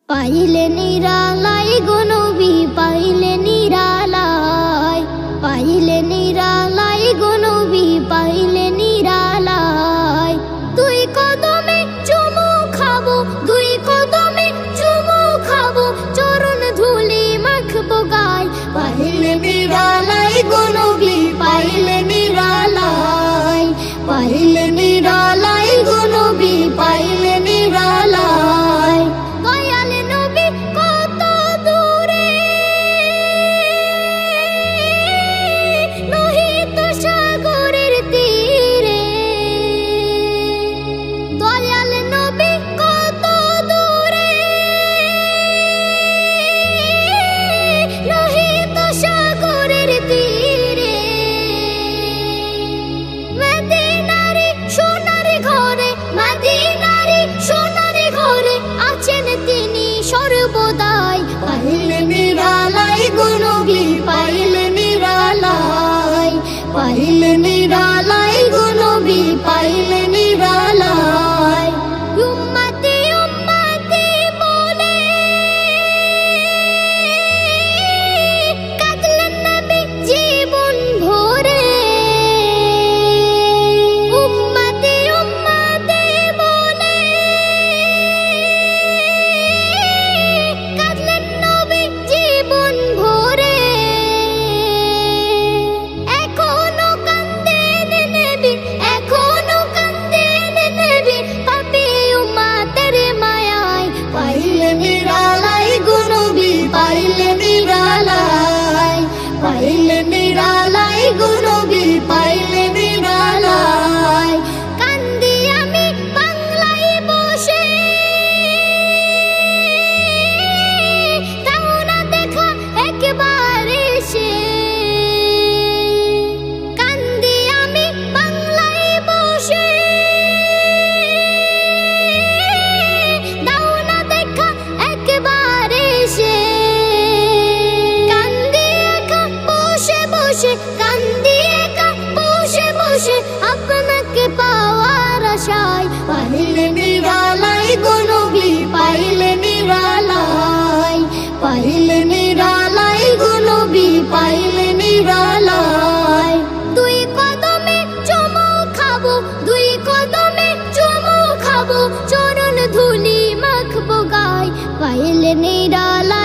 পাইলে নিরালাই গো নবী, পাইলে নিরালাই, পাইলে নিরালাই গো নবী, পাইলে নিরালাই। দুই কদমে চুমু খাবো, দুই কদমে চুমু খাবো, চরণ ধুলি মাখবো গায়। পাইলে নিরালাই গো নবী, পাইলে নিরালাই, পাইলে নিরালাই গো নবী, পাইলে নিরালাই। দয়াল নবী কত দূরে, লোহিত সাগরের তীরে। দয়াল নবী কত দূরে, লোহিত সাগরের তীরে। মদিনারে সোনার ঘরে, মদিনারে সোনার ঘরে আছেন তিনি সর্বদাই। পাইলে নিরালাই গো নবী, পাইলে নিরালাই, পাইলে নিরালাই গো নবী, পাইলে নিরালাই। উম্মতি উম্মতি বলে কাঁদলেন নবী জীবন ভরে। উম্মতি উম্মতি বলে কাঁদলেন নবী জীবন ভরে। এখনো কান্দেন নবী, এখনো কান্দেন নবী, পাপী উম্মতের মায়ায়। পাইলে নিরালাই গো নবী, পাইলে নিরালাই, পাইলে নিরালাই গো নবী, পাইলে নিরালাই। কান্দি আমি বাংলায় বসে, তাও না দেখা একবার এসে। কান্দি আমি বাংলায় বসে, দাও না দেখা একবার এসে। কান্দি একা বসে বসে, কান্দি একা বসে বসে, আপনাকে পাওয়ার আশায়। পাইলে নিরালাই গো নবী, পাইলে নিরালাই, পাইলে নিরালাই গো নবী, পাইলে নিরালাই। দুই কদমে চুমু খাবো, দুই কদমে চুমু খাবো, চরণ ধুলি মাখবো গায়। পাইলে নিরালাই